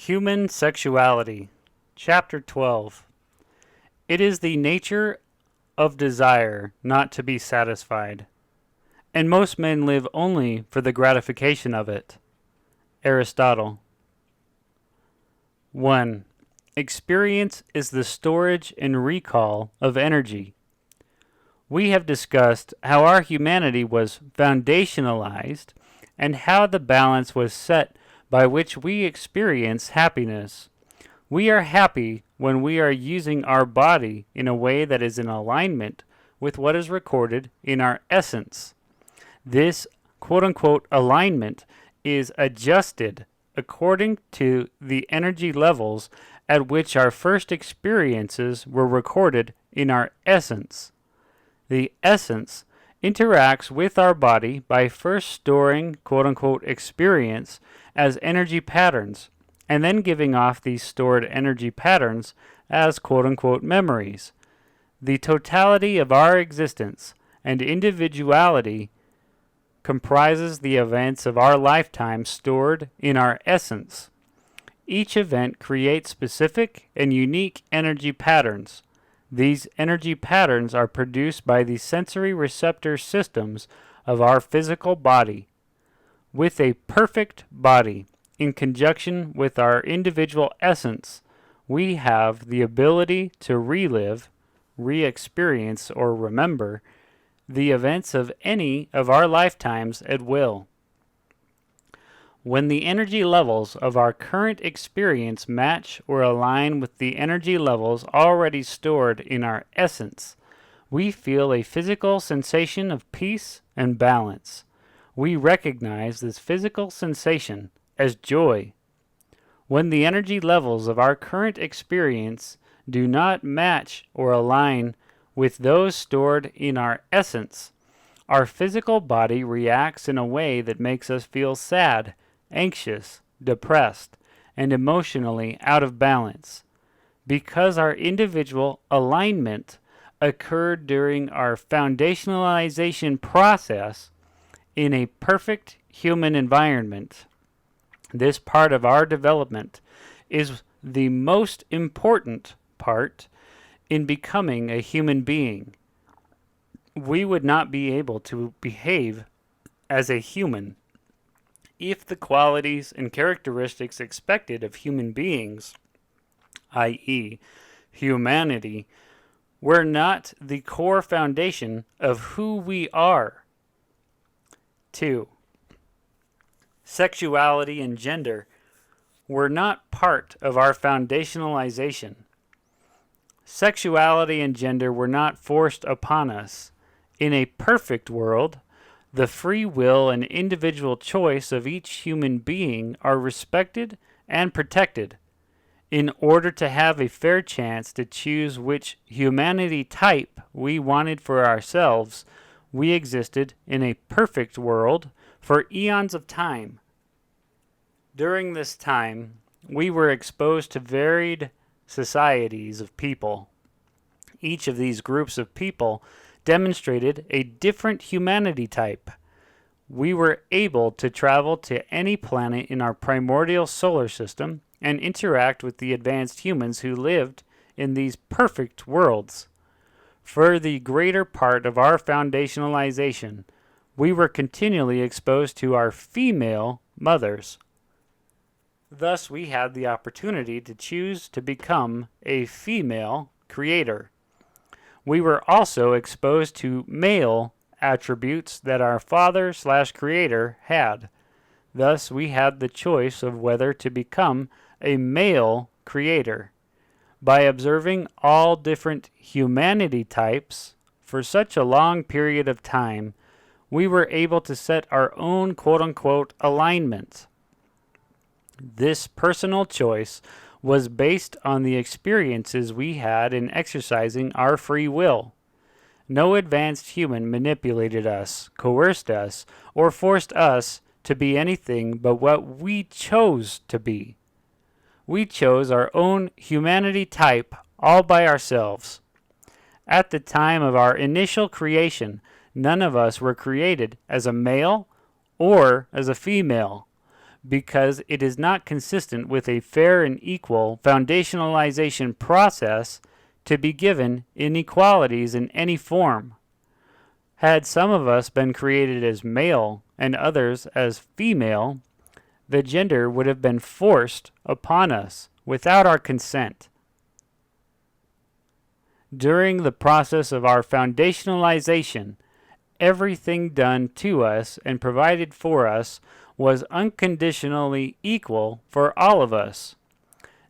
Human Sexuality, Chapter 12. It is the nature of desire not to be satisfied, and most men live only for the gratification of it. Aristotle. 1. Experience is the storage and recall of energy. We have discussed how our humanity was foundationalized and how the balance was set by which we experience happiness. We are happy when we are using our body in a way that is in alignment with what is recorded in our essence. This quote-unquote alignment is adjusted according to the energy levels at which our first experiences were recorded in our essence. The essence interacts with our body by first storing quote-unquote experience as energy patterns and then giving off these stored energy patterns as quote-unquote memories. The totality of our existence and individuality comprises the events of our lifetime stored in our essence. Each event creates specific and unique energy patterns. These energy patterns are produced by the sensory receptor systems of our physical body. With a perfect body, in conjunction with our individual essence, we have the ability to relive, re-experience, or remember the events of any of our lifetimes at will. When the energy levels of our current experience match or align with the energy levels already stored in our essence, we feel a physical sensation of peace and balance. We recognize this physical sensation as joy. When the energy levels of our current experience do not match or align with those stored in our essence, our physical body reacts in a way that makes us feel sad, anxious, depressed, and emotionally out of balance. Because our individual alignment occurred during our foundationalization process in a perfect human environment, this part of our development is the most important part in becoming a human being. We would not be able to behave as a human if the qualities and characteristics expected of human beings, i.e., humanity, were not the core foundation of who we are. 2. Sexuality and gender were not part of our foundationalization. Sexuality and gender were not forced upon us. In a perfect world, the free will and individual choice of each human being are respected and protected. In order to have a fair chance to choose which humanity type we wanted for ourselves, we existed in a perfect world for eons of time. During this time, we were exposed to varied societies of people. Each of these groups of people demonstrated a different humanity type. We were able to travel to any planet in our primordial solar system and interact with the advanced humans who lived in these perfect worlds. For the greater part of our foundationalization, we were continually exposed to our female mothers. Thus, we had the opportunity to choose to become a female creator. We were also exposed to male attributes that our father/creator had. Thus, we had the choice of whether to become a male creator. By observing all different humanity types for such a long period of time, we were able to set our own quote-unquote alignment. This personal choice was based on the experiences we had in exercising our free will. No advanced human manipulated us, coerced us, or forced us to be anything but what we chose to be. We chose our own humanity type all by ourselves. At the time of our initial creation, none of us were created as a male or as a female. because it is not consistent with a fair and equal foundationalization process to be given inequalities in any form. Had some of us been created as male and others as female, the gender would have been forced upon us without our consent. During the process of our foundationalization, everything done to us and provided for us was unconditionally equal for all of us.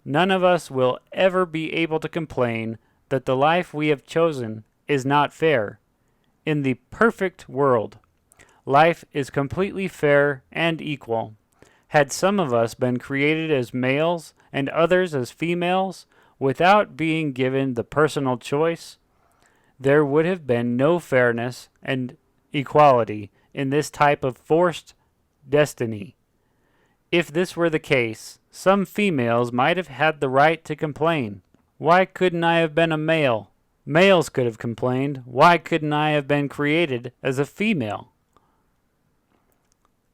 None of us will ever be able to complain that the life we have chosen is not fair. In the perfect world, life is completely fair and equal. Had some of us been created as males and others as females, without being given the personal choice, there would have been no fairness and equality in this type of forced destiny. If this were the case, some females might have had the right to complain. Why couldn't I have been a male? Males could have complained. Why couldn't I have been created as a female?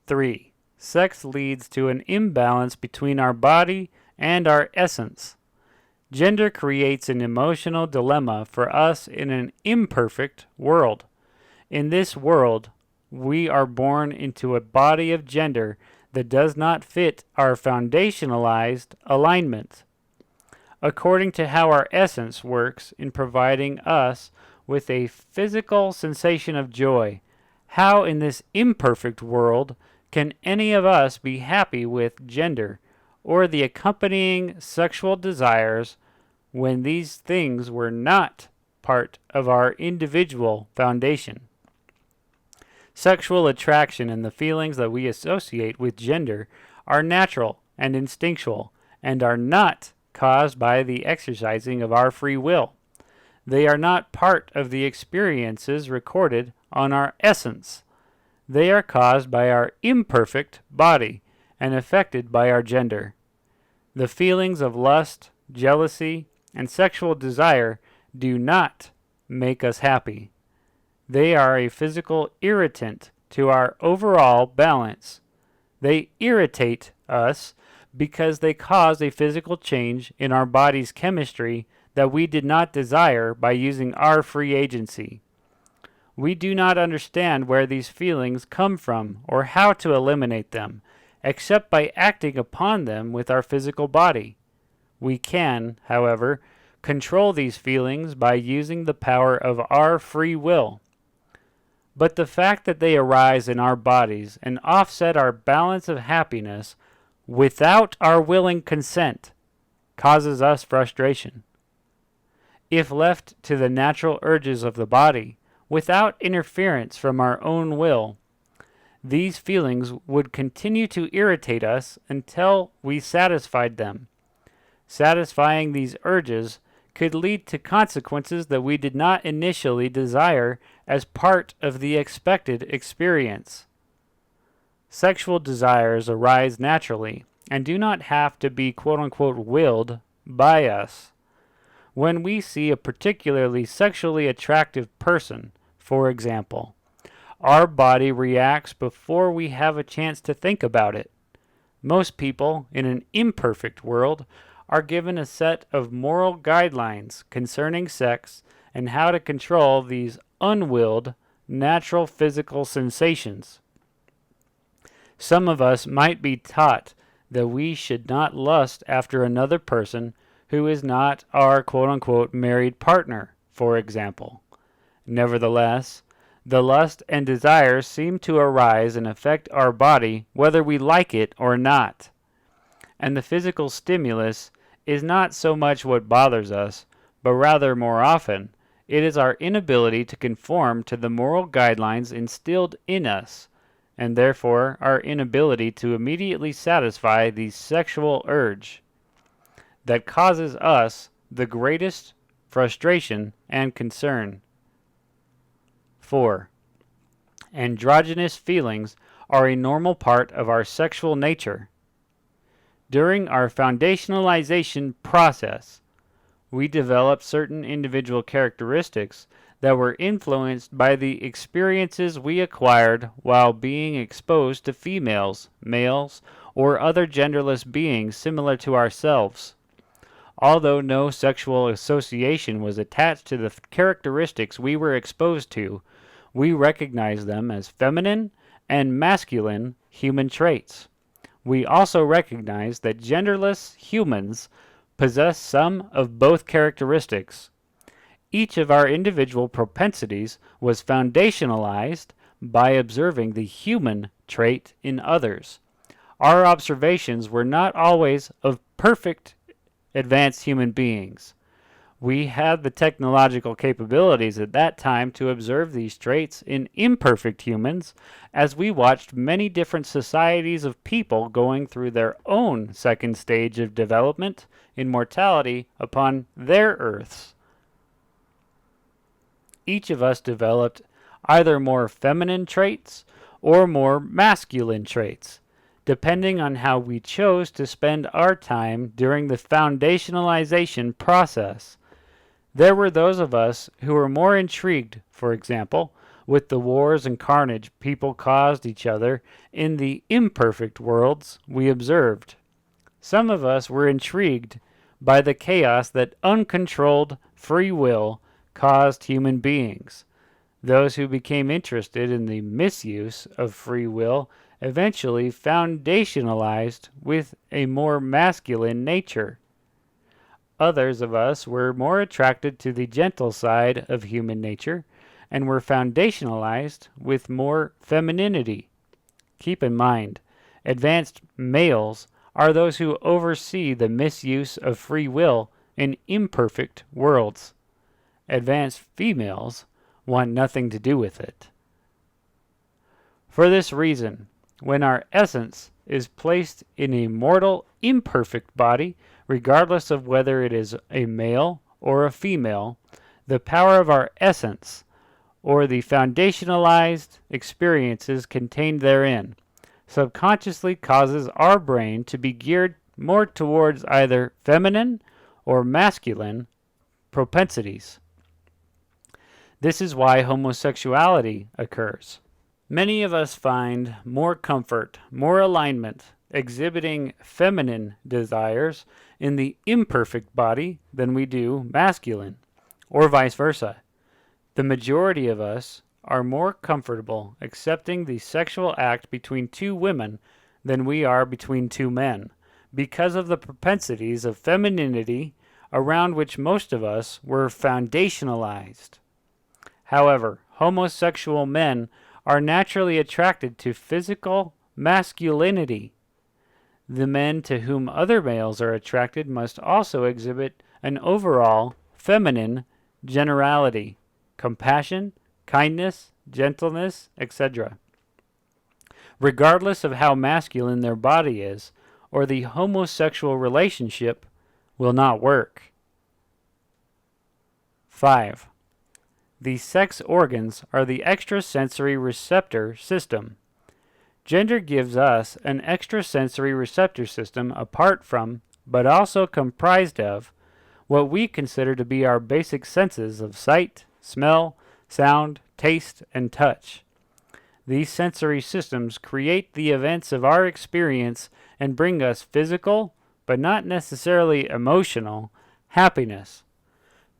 3. Sex leads to an imbalance between our body and our essence. Gender creates an emotional dilemma for us in an imperfect world. In this world, we are born into a body of gender that does not fit our foundationalized alignment. According to how our essence works in providing us with a physical sensation of joy, how in this imperfect world can any of us be happy with gender or the accompanying sexual desires when these things were not part of our individual foundation? Sexual attraction and the feelings that we associate with gender are natural and instinctual and are not caused by the exercising of our free will. They are not part of the experiences recorded on our essence. They are caused by our imperfect body and affected by our gender. The feelings of lust, jealousy, and sexual desire do not make us happy. They are a physical irritant to our overall balance. They irritate us because they cause a physical change in our body's chemistry that we did not desire by using our free agency. We do not understand where these feelings come from or how to eliminate them, except by acting upon them with our physical body. We can, however, control these feelings by using the power of our free will. But the fact that they arise in our bodies and offset our balance of happiness without our willing consent causes us frustration. If left to the natural urges of the body, without interference from our own will, these feelings would continue to irritate us until we satisfied them. Satisfying these urges could lead to consequences that we did not initially desire as part of the expected experience. Sexual desires arise naturally and do not have to be quote-unquote willed by us. When we see a particularly sexually attractive person, for example, our body reacts before we have a chance to think about it. Most people in an imperfect world are given a set of moral guidelines concerning sex and how to control these unwilled, natural physical sensations. Some of us might be taught that we should not lust after another person who is not our quote-unquote married partner, for example. Nevertheless, the lust and desires seem to arise and affect our body whether we like it or not. And the physical stimulus is not so much what bothers us, but rather more often, it is our inability to conform to the moral guidelines instilled in us, and therefore our inability to immediately satisfy the sexual urge, that causes us the greatest frustration and concern. 4. Androgynous feelings are a normal part of our sexual nature. During our foundationalization process, we developed certain individual characteristics that were influenced by the experiences we acquired while being exposed to females, males, or other genderless beings similar to ourselves. Although no sexual association was attached to the characteristics we were exposed to, we recognize them as feminine and masculine human traits. We also recognize that genderless humans possess some of both characteristics. Each of our individual propensities was foundationalized by observing the human trait in others. Our observations were not always of perfect advanced human beings. We had the technological capabilities at that time to observe these traits in imperfect humans as we watched many different societies of people going through their own second stage of development in mortality upon their earths. Each of us developed either more feminine traits or more masculine traits, depending on how we chose to spend our time during the foundationalization process. There were those of us who were more intrigued, for example, with the wars and carnage people caused each other in the imperfect worlds we observed. Some of us were intrigued by the chaos that uncontrolled free will caused human beings. Those who became interested in the misuse of free will eventually foundationalized with a more masculine nature. Others of us were more attracted to the gentle side of human nature and were foundationalized with more femininity. Keep in mind, advanced males are those who oversee the misuse of free will in imperfect worlds. Advanced females want nothing to do with it. For this reason, when our essence is placed in a mortal, imperfect body, regardless of whether it is a male or a female, the power of our essence, or the foundationalized experiences contained therein, subconsciously causes our brain to be geared more towards either feminine or masculine propensities. This is why homosexuality occurs. Many of us find more comfort, more alignment, exhibiting feminine desires in the imperfect body than we do masculine, or vice versa. The majority of us are more comfortable accepting the sexual act between two women than we are between two men, because of the propensities of femininity around which most of us were foundationalized. However, homosexual men are naturally attracted to physical masculinity. The men to whom other males are attracted must also exhibit an overall feminine generality, compassion, kindness, gentleness, etc. Regardless of how masculine their body is, or the homosexual relationship will not work. 5. The sex organs are the extrasensory receptor system. Gender gives us an extrasensory receptor system apart from, but also comprised of, what we consider to be our basic senses of sight, smell, sound, taste, and touch. These sensory systems create the events of our experience and bring us physical, but not necessarily emotional, happiness.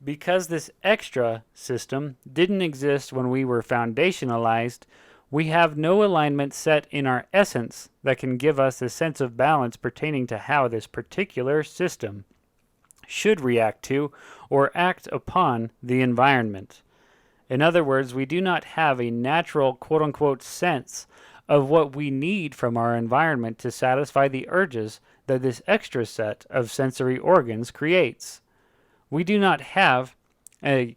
Because this extra system didn't exist when we were foundationalized, we have no alignment set in our essence that can give us a sense of balance pertaining to how this particular system should react to or act upon the environment. In other words, we do not have a natural quote-unquote sense of what we need from our environment to satisfy the urges that this extra set of sensory organs creates. We do not have a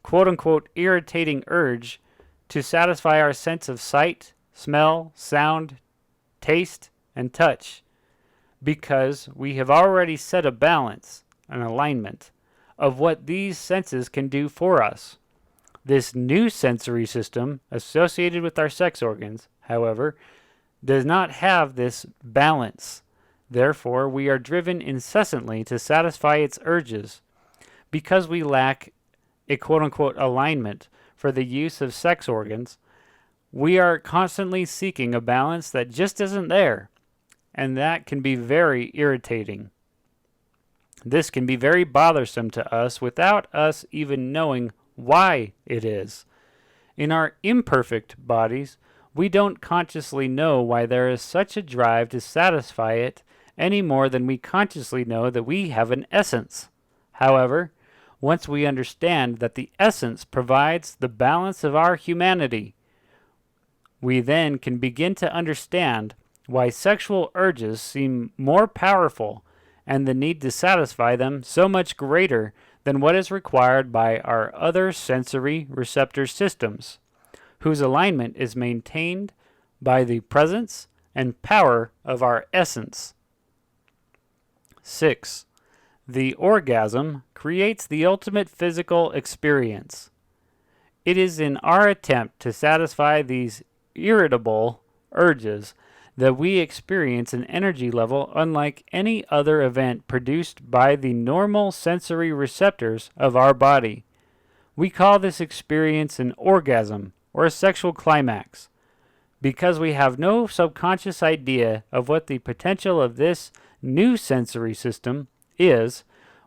quote-unquote irritating urge to satisfy our sense of sight, smell, sound, taste, and touch, because we have already set a balance, an alignment, of what these senses can do for us. This new sensory system associated with our sex organs, however, does not have this balance. Therefore, we are driven incessantly to satisfy its urges. Because we lack a quote-unquote alignment for the use of sex organs, we are constantly seeking a balance that just isn't there. and that can be very irritating. This can be very bothersome to us without us even knowing why it is. In our imperfect bodies, we don't consciously know why there is such a drive to satisfy it any more than we consciously know that we have an essence. However, once we understand that the essence provides the balance of our humanity, we then can begin to understand why sexual urges seem more powerful and the need to satisfy them so much greater than what is required by our other sensory receptor systems, whose alignment is maintained by the presence and power of our essence. 6. The orgasm creates the ultimate physical experience. It is in our attempt to satisfy these irritable urges that we experience an energy level unlike any other event produced by the normal sensory receptors of our body. We call this experience an orgasm or a sexual climax because we have no subconscious idea of what the potential of this new sensory system is.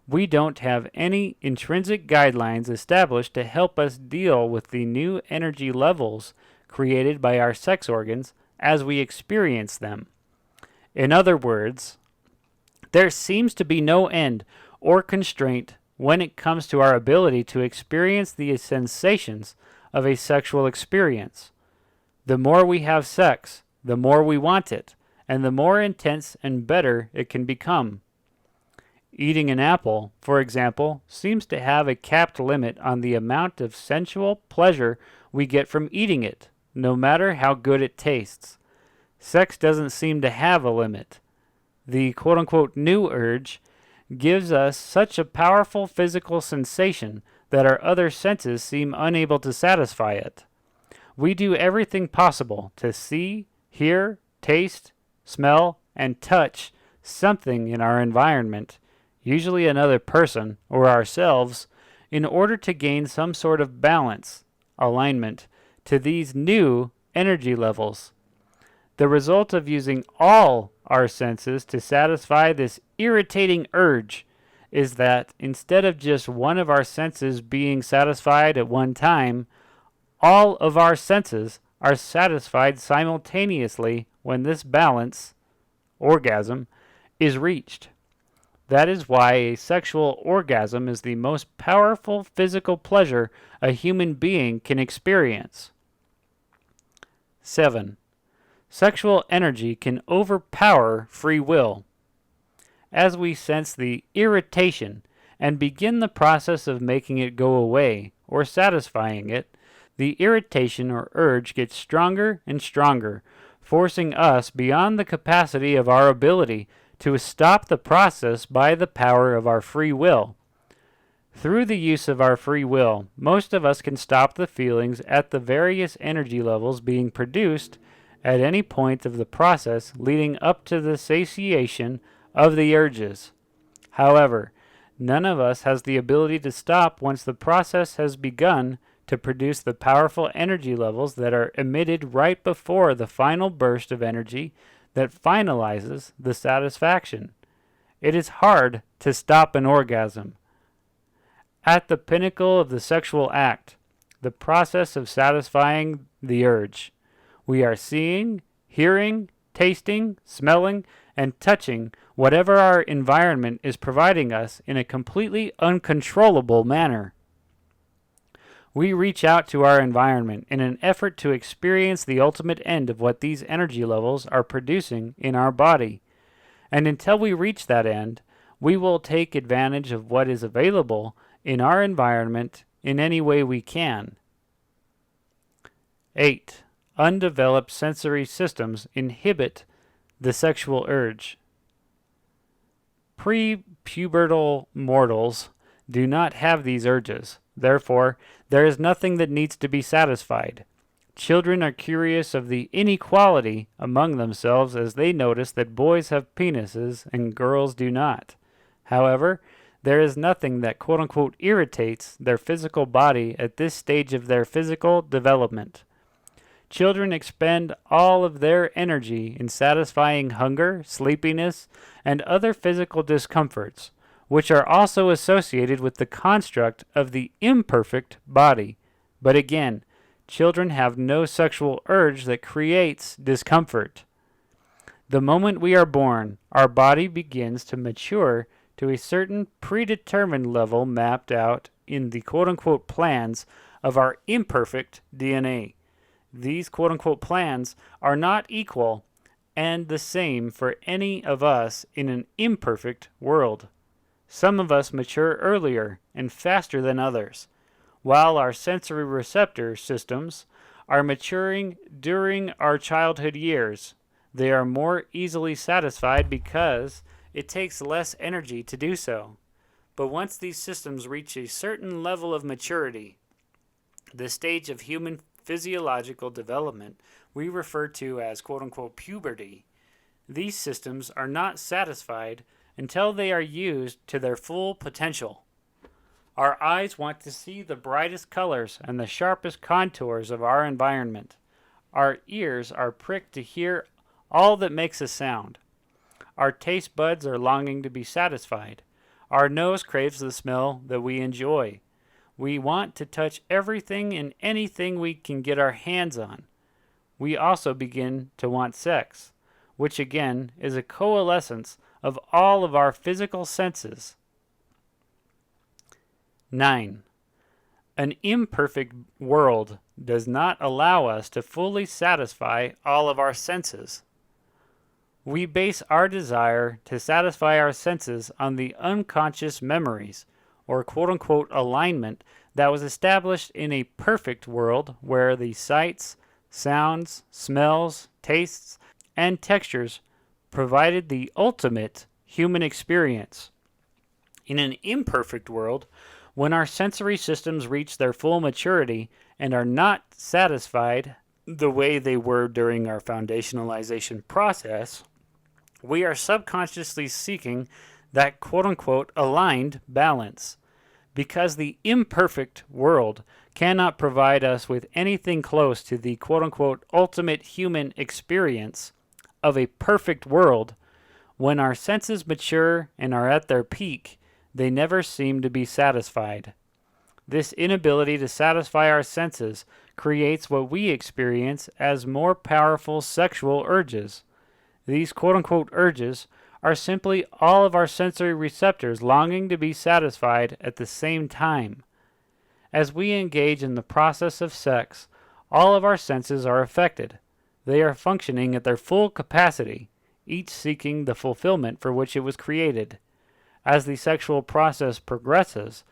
We don't have any intrinsic guidelines established to help us deal with the new energy levels created by our sex organs as we experience them. In other words, there seems to be no end or constraint when it comes to our ability to experience the sensations of a sexual experience. The more we have sex, the more we want it, and the more intense and better it can become. Eating an apple, for example, seems to have a capped limit on the amount of sensual pleasure we get from eating it, no matter how good it tastes. Sex doesn't seem to have a limit. The quote-unquote new urge gives us such a powerful physical sensation that our other senses seem unable to satisfy it. We do everything possible to see, hear, taste, smell, and touch something in our environment, usually another person or ourselves, in order to gain some sort of balance, alignment, to these new energy levels. The result of using all our senses to satisfy this irritating urge is that instead of just one of our senses being satisfied at one time, all of our senses are satisfied simultaneously when this balance, orgasm, is reached. That is why a sexual orgasm is the most powerful physical pleasure a human being can experience. 7. Sexual energy can overpower free will. As we sense the irritation and begin the process of making it go away or satisfying it, the irritation or urge gets stronger and stronger, forcing us beyond the capacity of our ability to stop the process by the power of our free will. Through the use of our free will, most of us can stop the feelings at the various energy levels being produced at any point of the process leading up to the satiation of the urges. However, none of us has the ability to stop once the process has begun to produce the powerful energy levels that are emitted right before the final burst of energy that finalizes the satisfaction. It is hard to stop an orgasm. At the pinnacle of the sexual act, the process of satisfying the urge, we are seeing, hearing, tasting, smelling, and touching whatever our environment is providing us in a completely uncontrollable manner. We reach out to our environment in an effort to experience the ultimate end of what these energy levels are producing in our body. And until we reach that end, we will take advantage of what is available in our environment in any way we can. 8. Undeveloped sensory systems inhibit the sexual urge. Pre-pubertal mortals do not have these urges. Therefore, there is nothing that needs to be satisfied. Children are curious of the inequality among themselves as they notice that boys have penises and girls do not. However, there is nothing that quote-unquote irritates their physical body at this stage of their physical development. Children expend all of their energy in satisfying hunger, sleepiness, and other physical discomforts, which are also associated with the construct of the imperfect body. But again, children have no sexual urge that creates discomfort. The moment we are born, our body begins to mature to a certain predetermined level mapped out in the quote-unquote plans of our imperfect DNA. These quote-unquote plans are not equal and the same for any of us in an imperfect world. Some of us mature earlier and faster than others, while our sensory receptor systems are maturing during our childhood years. They are more easily satisfied because it takes less energy to do so. But once these systems reach a certain level of maturity, the stage of human physiological development we refer to as quote-unquote puberty, these systems are not satisfied until they are used to their full potential. Our eyes want to see the brightest colors and the sharpest contours of our environment. Our ears are pricked to hear all that makes a sound. Our taste buds are longing to be satisfied. Our nose craves the smell that we enjoy. We want to touch everything and anything we can get our hands on. We also begin to want sex, which again is a coalescence of all of our physical senses. 9. An imperfect world does not allow us to fully satisfy all of our senses. We base our desire to satisfy our senses on the unconscious memories, or quote-unquote alignment, that was established in a perfect world where the sights, sounds, smells, tastes, and textures provided the ultimate human experience. In an imperfect world, when our sensory systems reach their full maturity and are not satisfied the way they were during our foundationalization process, we are subconsciously seeking that quote-unquote aligned balance. Because the imperfect world cannot provide us with anything close to the quote-unquote ultimate human experience of a perfect world, when our senses mature and are at their peak, they never seem to be satisfied. This inability to satisfy our senses creates what we experience as more powerful sexual urges. These quote-unquote urges are simply all of our sensory receptors longing to be satisfied at the same time. As we engage in the process of sex, all of our senses are affected. They are functioning at their full capacity, each seeking the fulfillment for which it was created. As the sexual process progresses,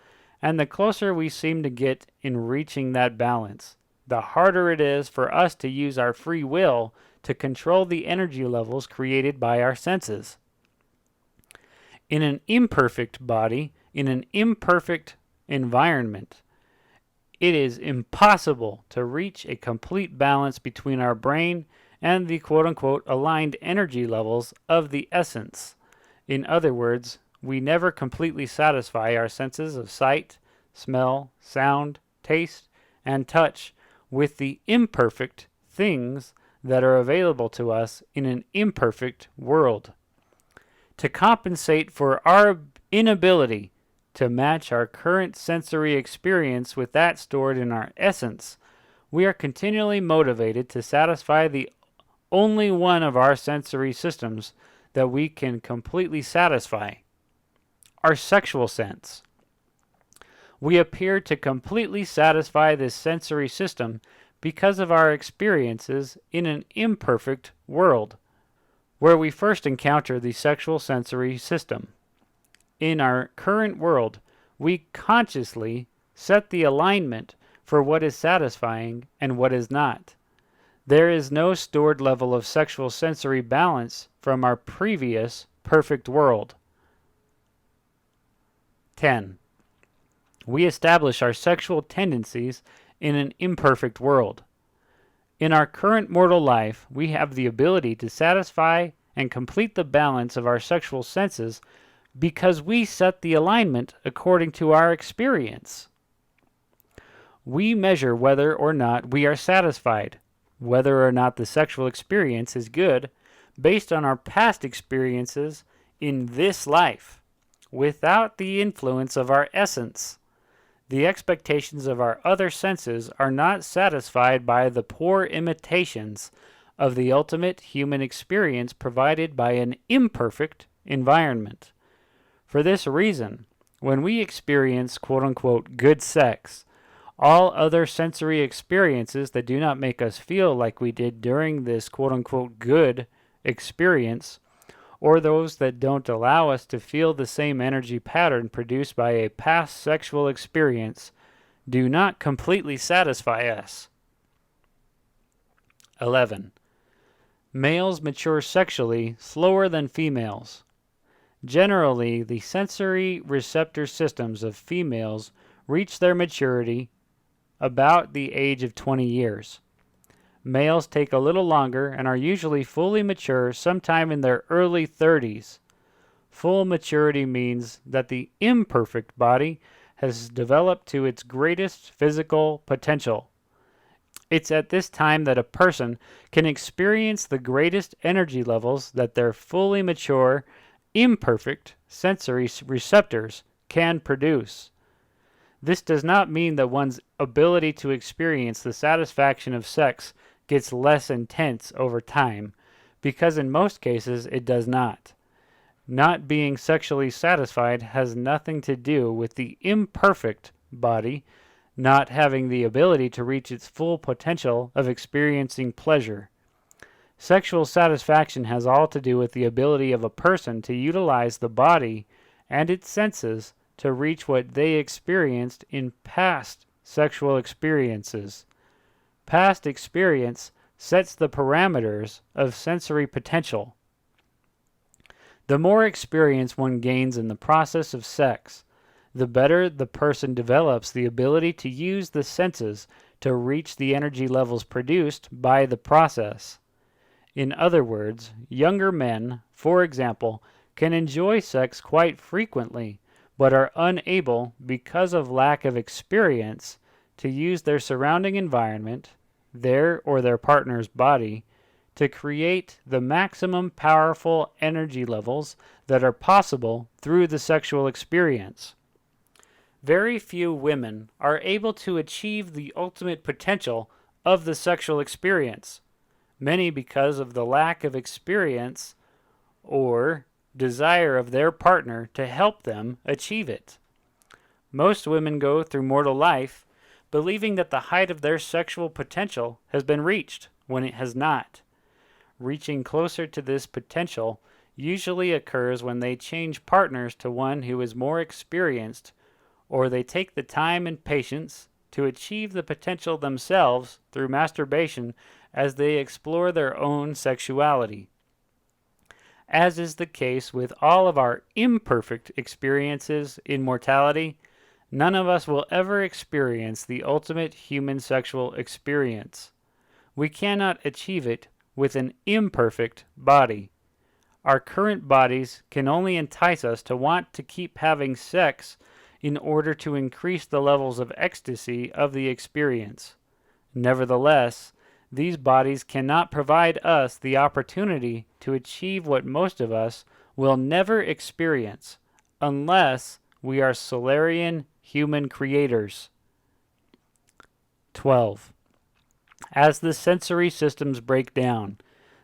and the closer we seem to get in reaching that balance, the harder it is for us to use our free will to control the energy levels created by our senses. In an imperfect body, in an imperfect environment, it is impossible to reach a complete balance between our brain and the quote-unquote aligned energy levels of the essence. In other words, we never completely satisfy our senses of sight, smell, sound, taste, and touch with the imperfect things that are available to us in an imperfect world. To compensate for our inability to match our current sensory experience with that stored in our essence, we are continually motivated to satisfy the only one of our sensory systems that we can completely satisfy, our sexual sense. We appear to completely satisfy this sensory system because of our experiences in an imperfect world, where we first encounter the sexual sensory system. In our current world, we consciously set the alignment for what is satisfying and what is not. There is no stored level of sexual sensory balance from our previous perfect world. 10. We establish our sexual tendencies in an imperfect world. In our current mortal life, we have the ability to satisfy and complete the balance of our sexual senses because we set the alignment according to our experience. We measure whether or not we are satisfied. whether or not the sexual experience is good based on our past experiences in this life, without the influence of our essence. The expectations of our other senses are not satisfied by the poor imitations of the ultimate human experience provided by an imperfect environment. For this reason, when we experience quote-unquote good sex, all other sensory experiences that do not make us feel like we did during this quote-unquote good experience, or those that don't allow us to feel the same energy pattern produced by a past sexual experience, do not completely satisfy us. 11. Males mature sexually slower than females. Generally, the sensory receptor systems of females reach their maturity about the age of 20 years. Males take a little longer and are usually fully mature sometime in their early 30s. Full maturity means that the imperfect body has developed to its greatest physical potential. It's at this time that a person can experience the greatest energy levels that their fully mature, imperfect sensory receptors can produce. This does not mean that one's ability to experience the satisfaction of sex gets less intense over time, because in most cases it does not. Not being sexually satisfied has nothing to do with the imperfect body not having the ability to reach its full potential of experiencing pleasure. Sexual satisfaction has all to do with the ability of a person to utilize the body and its senses to reach what they experienced in past sexual experiences. Past experience sets the parameters of sensory potential. The more experience one gains in the process of sex, the better the person develops the ability to use the senses to reach the energy levels produced by the process. In other words, younger men, for example, can enjoy sex quite frequently, but are unable, because of lack of experience, to use their surrounding environment, their or their partner's body, to create the maximum powerful energy levels that are possible through the sexual experience. Very few women are able to achieve the ultimate potential of the sexual experience, many because of the lack of experience or desire of their partner to help them achieve it. Most women go through mortal life believing that the height of their sexual potential has been reached when it has not. Reaching closer to this potential usually occurs when they change partners to one who is more experienced, or they take the time and patience to achieve the potential themselves through masturbation as they explore their own sexuality. As is the case with all of our imperfect experiences in mortality, none of us will ever experience the ultimate human sexual experience. We cannot achieve it with an imperfect body. Our current bodies can only entice us to want to keep having sex in order to increase the levels of ecstasy of the experience. Nevertheless, these bodies cannot provide us the opportunity to achieve what most of us will never experience unless we are Solarian human creators. 12. As the sensory systems break down,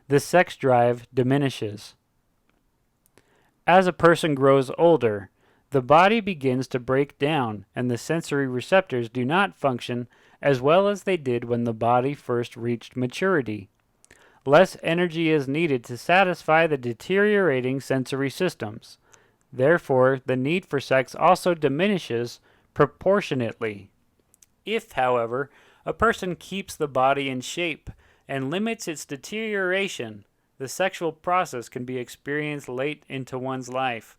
the sex drive diminishes. As a person grows older, the body begins to break down and the sensory receptors do not function as well as they did when the body first reached maturity. Less energy is needed to satisfy the deteriorating sensory systems. Therefore, the need for sex also diminishes proportionately. If, however, a person keeps the body in shape and limits its deterioration, the sexual process can be experienced late into one's life,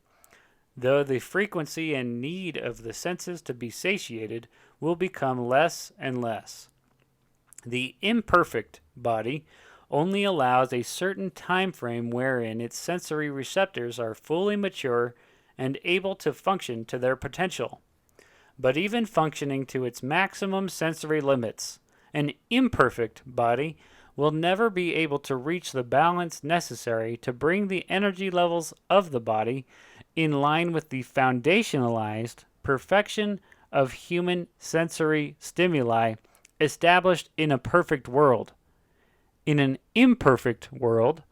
though the frequency and need of the senses to be satiated will become less and less. The imperfect body only allows a certain time frame wherein its sensory receptors are fully mature and able to function to their potential. But even functioning to its maximum sensory limits, an imperfect body will never be able to reach the balance necessary to bring the energy levels of the body in line with the foundationalized perfection of human sensory stimuli established in a perfect world. In an imperfect world,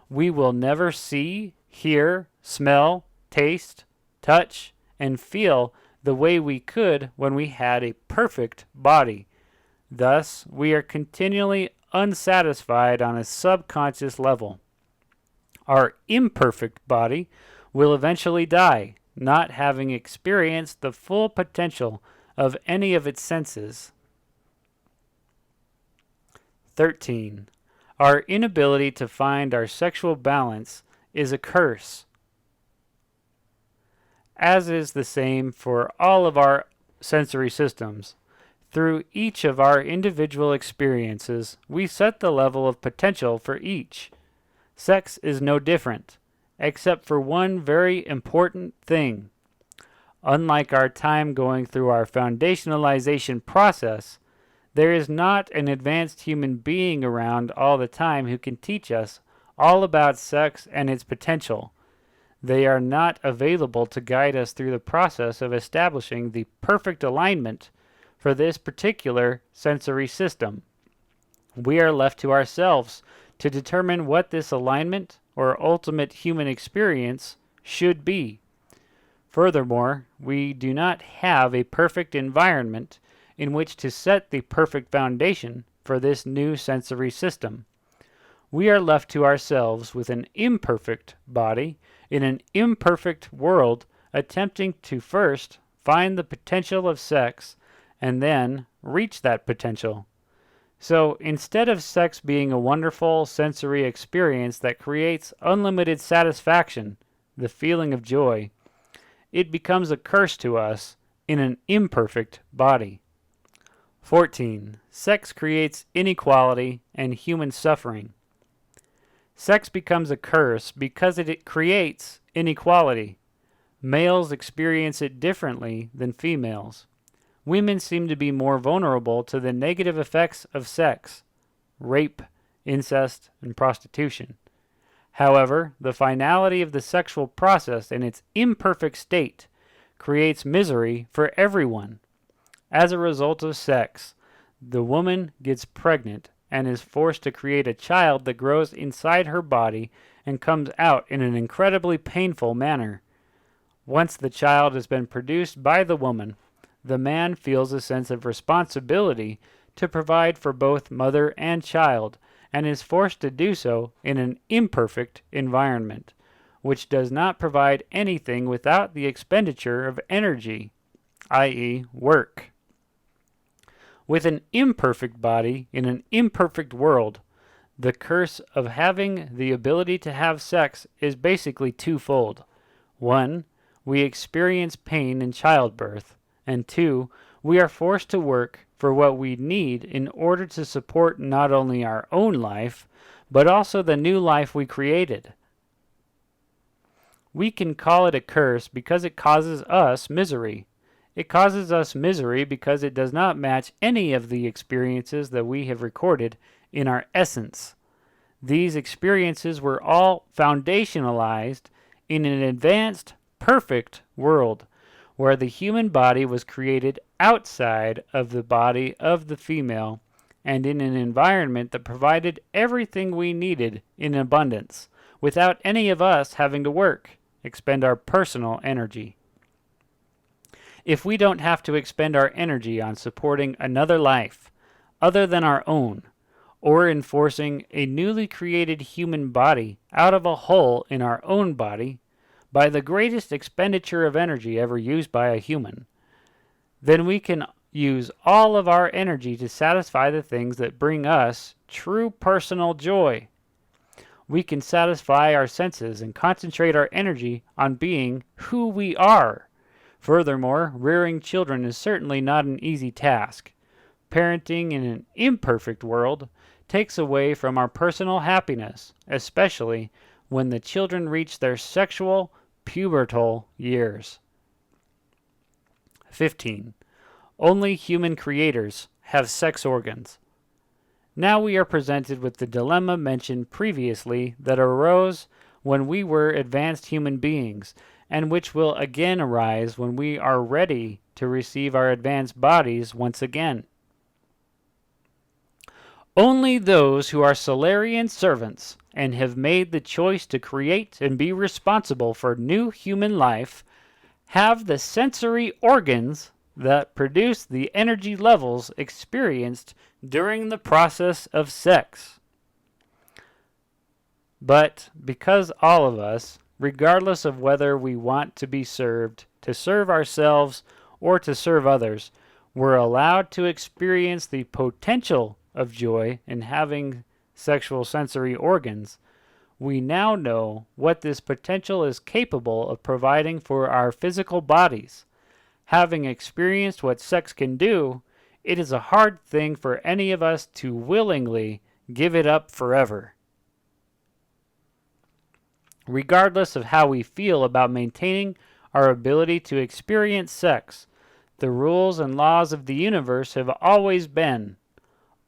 we will never see, hear, smell, taste, touch, and feel the way we could when we had a perfect body. Thus, we are continually unsatisfied on a subconscious level. Our imperfect body will eventually die, not having experienced the full potential of any of its senses. 13. Our inability to find our sexual balance is a curse, as is the same for all of our sensory systems. Through each of our individual experiences, we set the level of potential for each. Sex is no different, except for one very important thing. Unlike our time going through our foundationalization process, there is not an advanced human being around all the time who can teach us all about sex and its potential. They are not available to guide us through the process of establishing the perfect alignment for this particular sensory system. We are left to ourselves to determine what this alignment or ultimate human experience should be. Furthermore, we do not have a perfect environment in which to set the perfect foundation for this new sensory system. We are left to ourselves with an imperfect body in an imperfect world, attempting to first find the potential of sex and then reach that potential. So instead of sex being a wonderful sensory experience that creates unlimited satisfaction, the feeling of joy, it becomes a curse to us in an imperfect body. 14. Sex creates inequality and human suffering. Sex becomes a curse because it creates inequality. Males experience it differently than females. Women seem to be more vulnerable to the negative effects of sex, rape, incest, and prostitution. However, the finality of the sexual process in its imperfect state creates misery for everyone. As a result of sex, the woman gets pregnant and is forced to create a child that grows inside her body and comes out in an incredibly painful manner. Once the child has been produced by the woman, the man feels a sense of responsibility to provide for both mother and child, and is forced to do so in an imperfect environment, which does not provide anything without the expenditure of energy, i.e., work. With an imperfect body in an imperfect world, the curse of having the ability to have sex is basically twofold. 1, we experience pain in childbirth, and 2, we are forced to work for what we need in order to support not only our own life, but also the new life we created. We can call it a curse because it causes us misery. It causes us misery because it does not match any of the experiences that we have recorded in our essence. These experiences were all foundationalized in an advanced, perfect world, where the human body was created outside of the body of the female and in an environment that provided everything we needed in abundance, without any of us having to work, expend our personal energy. If we don't have to expend our energy on supporting another life other than our own, or in forcing a newly created human body out of a hole in our own body, by the greatest expenditure of energy ever used by a human, then we can use all of our energy to satisfy the things that bring us true personal joy. We can satisfy our senses and concentrate our energy on being who we are. Furthermore, rearing children is certainly not an easy task. Parenting in an imperfect world takes away from our personal happiness, especially when the children reach their sexual, pubertal years. 15. Only human creators have sex organs. Now we are presented with the dilemma mentioned previously that arose when we were advanced human beings, and which will again arise when we are ready to receive our advanced bodies once again. Only those who are Solarian servants and have made the choice to create and be responsible for new human life have the sensory organs that produce the energy levels experienced during the process of sex. But because all of us, regardless of whether we want to be served, to serve ourselves, or to serve others, were allowed to experience the potential of joy in having sexual sensory organs, we now know what this potential is capable of providing for our physical bodies. Having experienced what sex can do, it is a hard thing for any of us to willingly give it up forever. Regardless of how we feel about maintaining our ability to experience sex, the rules and laws of the universe have always been: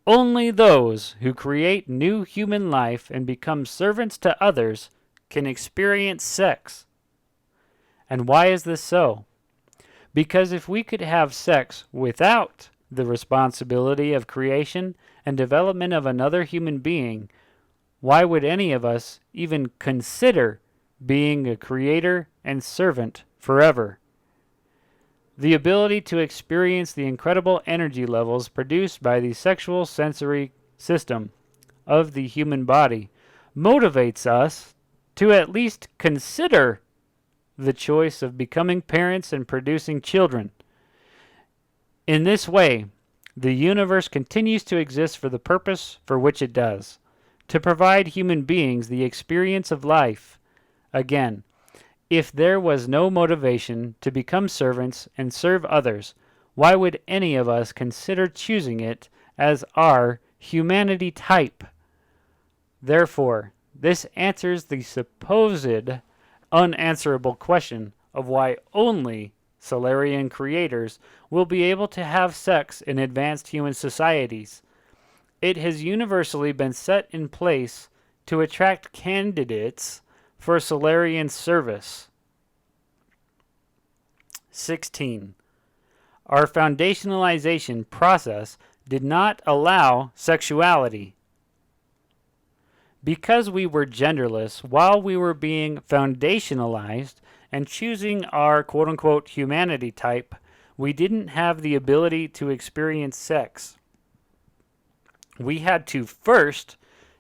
only those who create new human life and become servants to others can experience sex. And why is this so? Because if we could have sex without the responsibility of creation and development of another human being, why would any of us even consider being a creator and servant forever? The ability to experience the incredible energy levels produced by the sexual sensory system of the human body motivates us to at least consider the choice of becoming parents and producing children. In this way, the universe continues to exist for the purpose for which it does, to provide human beings the experience of life. Again, if there was no motivation to become servants and serve others, why would any of us consider choosing it as our humanity type? Therefore, this answers the supposed unanswerable question of why only Solarian creators will be able to have sex in advanced human societies. It has universally been set in place to attract candidates for Solarian service. 16. Our foundationalization process did not allow sexuality. Because we were genderless while we were being foundationalized and choosing our quote-unquote humanity type, we didn't have the ability to experience sex. We had to first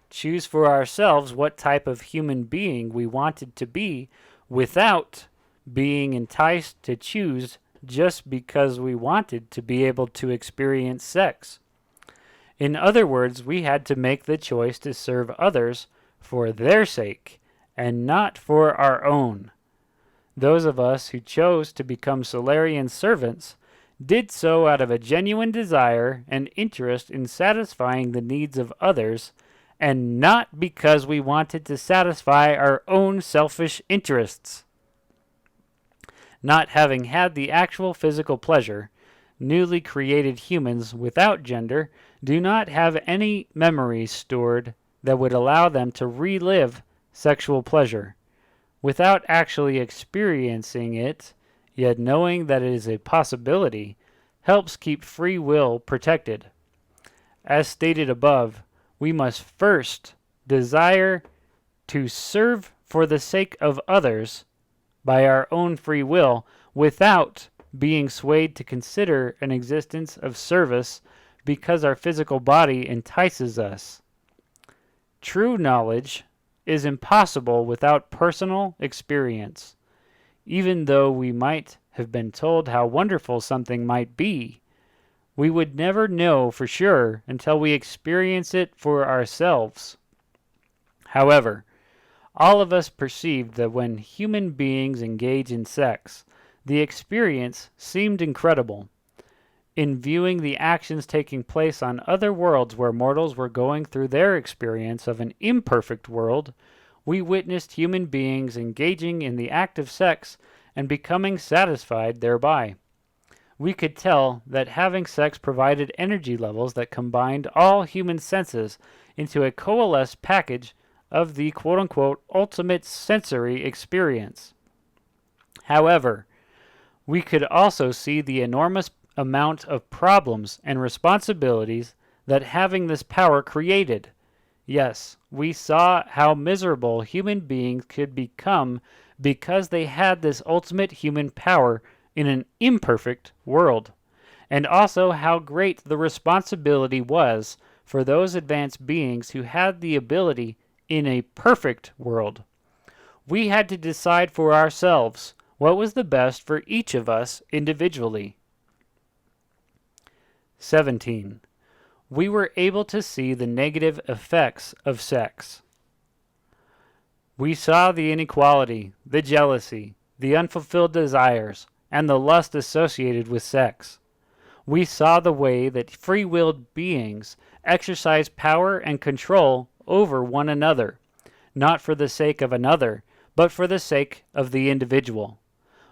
choose for ourselves what type of human being we wanted to be without being enticed to choose just because we wanted to be able to experience sex. In other words, we had to make the choice to serve others for their sake and not for our own. Those of us who chose to become Solarian servants did so out of a genuine desire and interest in satisfying the needs of others, and not because we wanted to satisfy our own selfish interests. Not having had the actual physical pleasure, newly created humans without gender do not have any memories stored that would allow them to relive sexual pleasure. Without actually experiencing it, yet knowing that it is a possibility, helps keep free will protected. As stated above, we must first desire to serve for the sake of others by our own free will without being swayed to consider an existence of service because our physical body entices us. True knowledge is impossible without personal experience. Even though we might have been told how wonderful something might be, we would never know for sure until we experience it for ourselves. However, all of us perceived that when human beings engage in sex, the experience seemed incredible. In viewing the actions taking place on other worlds where mortals were going through their experience of an imperfect world, we witnessed human beings engaging in the act of sex and becoming satisfied thereby. we could tell that having sex provided energy levels that combined all human senses into a coalesced package of the quote-unquote ultimate sensory experience. However, we could also see the enormous amount of problems and responsibilities that having this power created. Yes, we saw how miserable human beings could become because they had this ultimate human power in an imperfect world, and also how great the responsibility was for those advanced beings who had the ability in a perfect world. We had to decide for ourselves what was the best for each of us individually. 17. We were able to see the negative effects of sex. We saw the inequality, the jealousy, the unfulfilled desires, and the lust associated with sex. We saw the way that free-willed beings exercise power and control over one another, not for the sake of another, but for the sake of the individual.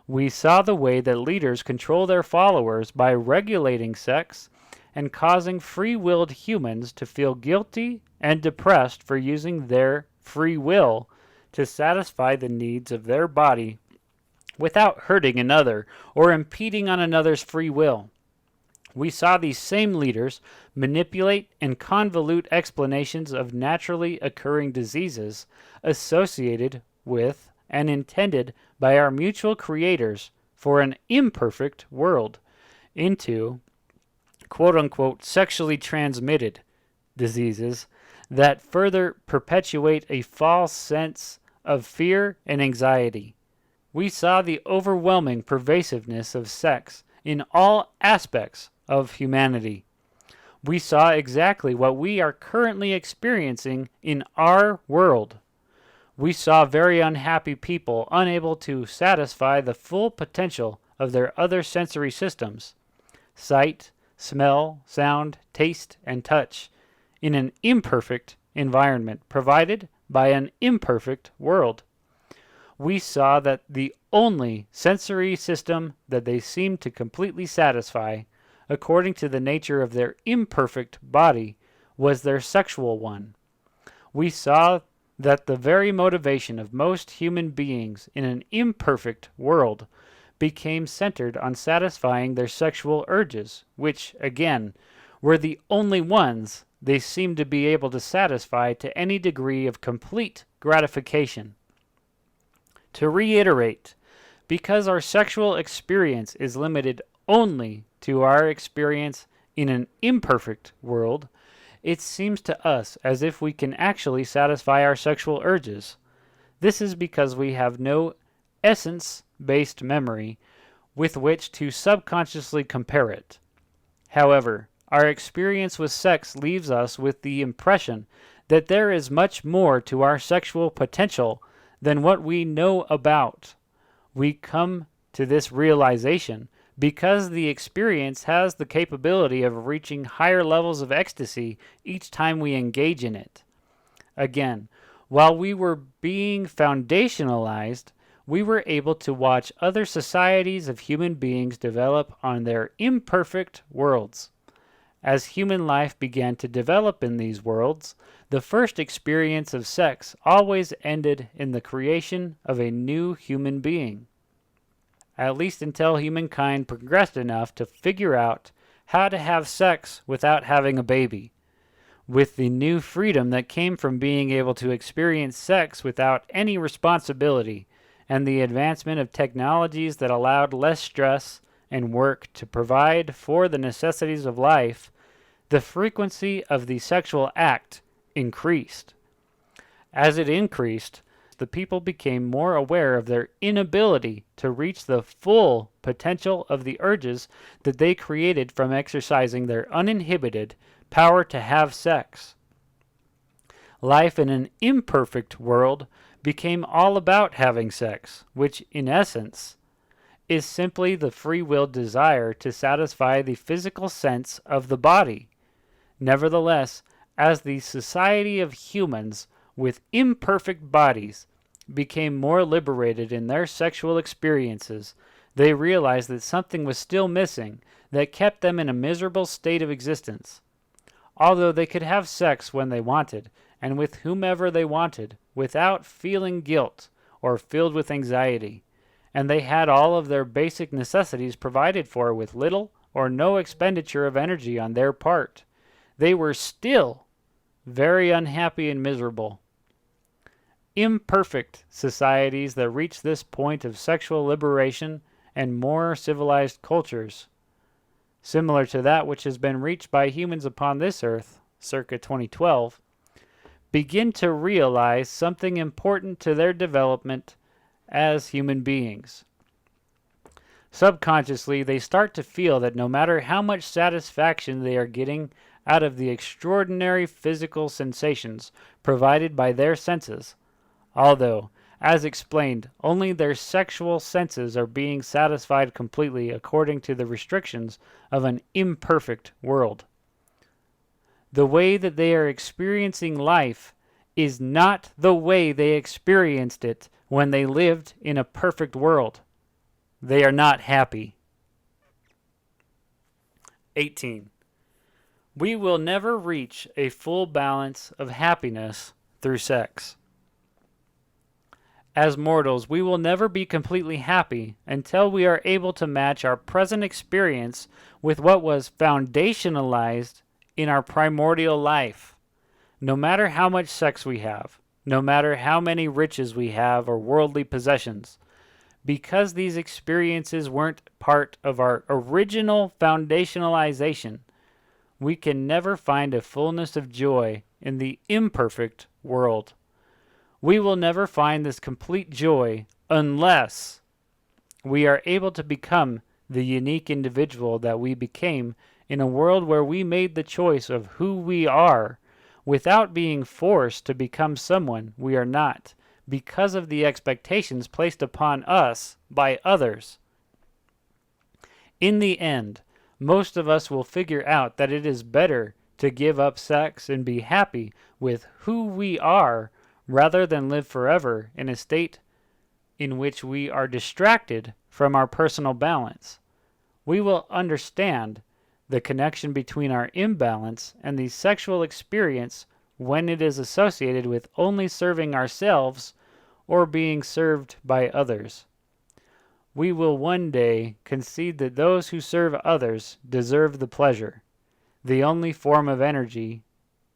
We saw the way that leaders control their followers by regulating sex and causing free-willed humans to feel guilty and depressed for using their free will to satisfy the needs of their body without hurting another or impeding on another's free will. We saw these same leaders manipulate and convolute explanations of naturally occurring diseases associated with and intended by our mutual creators for an imperfect world into quote-unquote sexually transmitted diseases that further perpetuate a false sense of fear and anxiety. We saw the overwhelming pervasiveness of sex in all aspects of humanity. We saw exactly what we are currently experiencing in our world. We saw very unhappy people unable to satisfy the full potential of their other sensory systems, sight, smell, sound, taste, and touch, in an imperfect environment provided by an imperfect world. We saw that the only sensory system that they seemed to completely satisfy, according to the nature of their imperfect body, was their sexual one. We saw that the very motivation of most human beings in an imperfect world became centered on satisfying their sexual urges, which, again, were the only ones they seemed to be able to satisfy to any degree of complete gratification. To reiterate, because our sexual experience is limited only to our experience in an imperfect world, it seems to us as if we can actually satisfy our sexual urges. This is because we have no essence-based memory with which to subconsciously compare it. However, our experience with sex leaves us with the impression that there is much more to our sexual potential than what we know about. We come to this realization because the experience has the capability of reaching higher levels of ecstasy each time we engage in it. Again, while we were being foundationalized, we were able to watch other societies of human beings develop on their imperfect worlds. As human life began to develop in these worlds, the first experience of sex always ended in the creation of a new human being. At least until humankind progressed enough to figure out how to have sex without having a baby. With the new freedom that came from being able to experience sex without any responsibility, and the advancement of technologies that allowed less stress and work to provide for the necessities of life, the frequency of the sexual act increased. As it increased, the people became more aware of their inability to reach the full potential of the urges that they created from exercising their uninhibited power to have sex. Life in an imperfect world became all about having sex, which, in essence, is simply the free-willed desire to satisfy the physical sense of the body. Nevertheless, as the society of humans with imperfect bodies became more liberated in their sexual experiences, They realized that something was still missing that kept them in a miserable state of existence. Although they could have sex when they wanted, and with whomever they wanted, without feeling guilt or filled with anxiety, and they had all of their basic necessities provided for with little or no expenditure of energy on their part, they were still very unhappy and miserable. Imperfect societies that reach this point of sexual liberation and more civilized cultures, similar to that which has been reached by humans upon this earth, circa 2012, begin to realize something important to their development as human beings. Subconsciously, they start to feel that no matter how much satisfaction they are getting out of the extraordinary physical sensations provided by their senses, although, as explained, only their sexual senses are being satisfied completely according to the restrictions of an imperfect world. The way that they are experiencing life is not the way they experienced it when they lived in a perfect world. They are not happy. 18. We will never reach a full balance of happiness through sex. As mortals, we will never be completely happy until we are able to match our present experience with what was foundationalized in our primordial life. No matter how much sex we have, no matter how many riches we have or worldly possessions, because these experiences weren't part of our original foundationalization, we can never find a fullness of joy in the imperfect world. We will never find this complete joy unless we are able to become the unique individual that we became in a world where we made the choice of who we are without being forced to become someone we are not because of the expectations placed upon us by others. In the end, most of us will figure out that it is better to give up sex and be happy with who we are rather than live forever in a state in which we are distracted from our personal balance. We will understand the connection between our imbalance and the sexual experience when it is associated with only serving ourselves or being served by others. We will one day concede that those who serve others deserve the pleasure, the only form of energy,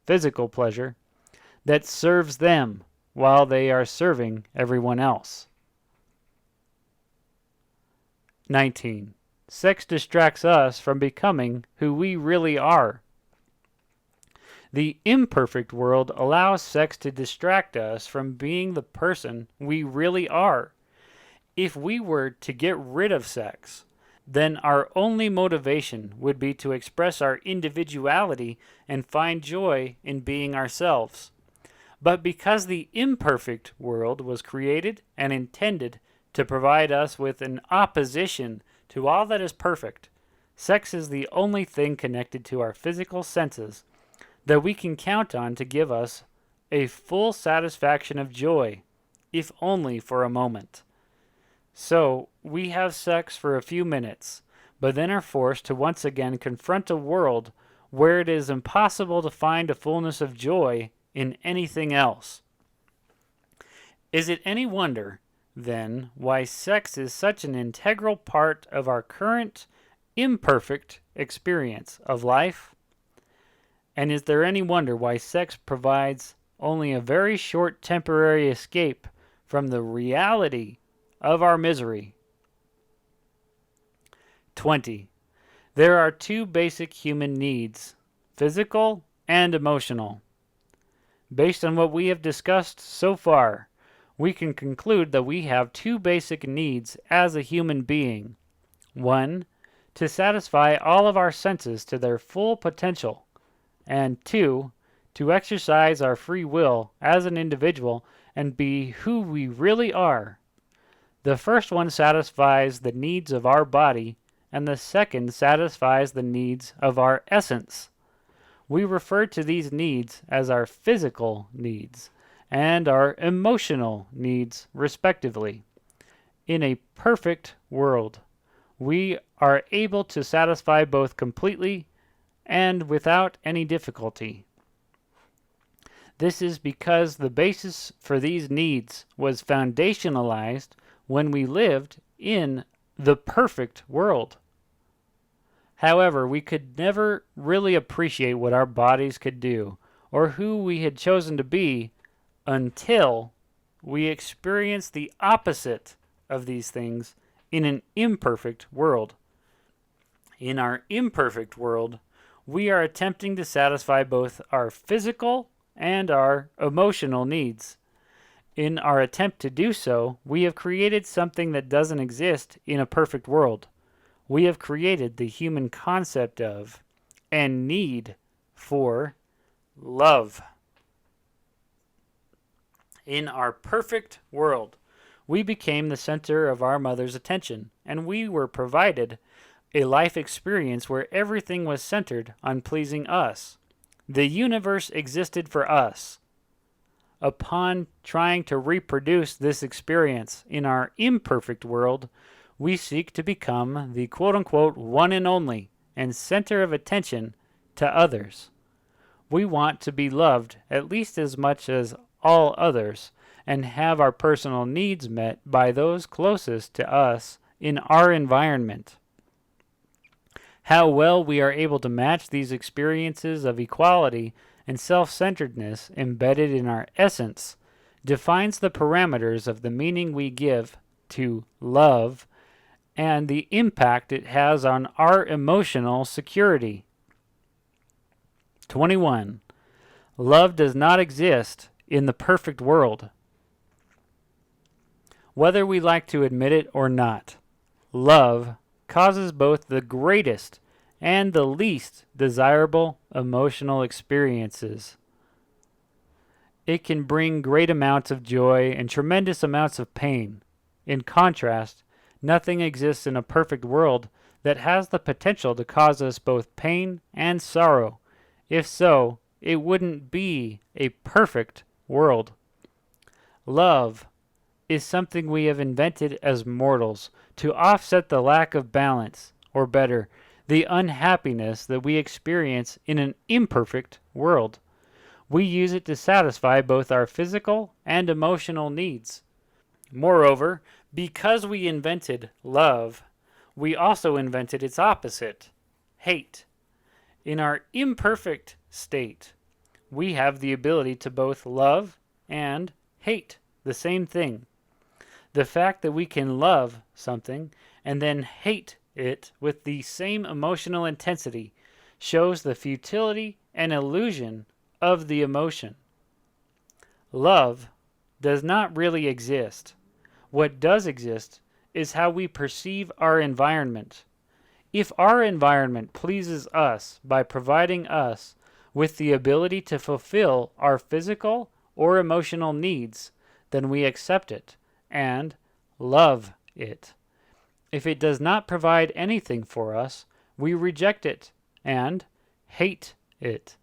physical pleasure, that serves them while they are serving everyone else. 19. Sex distracts us from becoming who we really are. The imperfect world allows sex to distract us from being the person we really are. If we were to get rid of sex, then our only motivation would be to express our individuality and find joy in being ourselves. But because the imperfect world was created and intended to provide us with an opposition to all that is perfect, sex is the only thing connected to our physical senses that we can count on to give us a full satisfaction of joy, if only for a moment. So, we have sex for a few minutes, but then are forced to once again confront a world where it is impossible to find a fullness of joy in anything else. Is it any wonder, then, why sex is such an integral part of our current imperfect experience of life? And is there any wonder why sex provides only a very short temporary escape from the reality of our misery? 20. There are two basic human needs, physical and emotional. Based on what we have discussed so far, we can conclude that we have two basic needs as a human being. One, to satisfy all of our senses to their full potential, and two, to exercise our free will as an individual and be who we really are. The first one satisfies the needs of our body, and the second satisfies the needs of our essence. We refer to these needs as our physical needs and our emotional needs, respectively. In a perfect world, we are able to satisfy both completely and without any difficulty. This is because the basis for these needs was foundationalized when we lived in the perfect world. However, we could never really appreciate what our bodies could do or who we had chosen to be until we experienced the opposite of these things in an imperfect world. In our imperfect world, we are attempting to satisfy both our physical and our emotional needs. In our attempt to do so, we have created something that doesn't exist in a perfect world. We have created the human concept of and need for love. In our perfect world, we became the center of our mother's attention, and we were provided a life experience where everything was centered on pleasing us. The universe existed for us. Upon trying to reproduce this experience in our imperfect world, we seek to become the quote-unquote one and only and center of attention to others. We want to be loved at least as much as all others and have our personal needs met by those closest to us in our environment. How well we are able to match these experiences of equality and self-centeredness embedded in our essence defines the parameters of the meaning we give to love and the impact it has on our emotional security. 21. Love does not exist in the perfect world. Whether we like to admit it or not, love causes both the greatest and the least desirable emotional experiences. It can bring great amounts of joy and tremendous amounts of pain. In contrast, nothing exists in a perfect world that has the potential to cause us both pain and sorrow. If so, it wouldn't be a perfect world. Love is something we have invented as mortals to offset the lack of balance, or better, the unhappiness that we experience in an imperfect world. We use it to satisfy both our physical and emotional needs. Moreover, because we invented love, we also invented its opposite, hate. In our imperfect state, we have the ability to both love and hate the same thing. The fact that we can love something and then hate it with the same emotional intensity shows the futility and illusion of the emotion. Love does not really exist. What does exist is how we perceive our environment. If our environment pleases us by providing us with the ability to fulfill our physical or emotional needs, then we accept it and love it. If it does not provide anything for us, we reject it and hate it.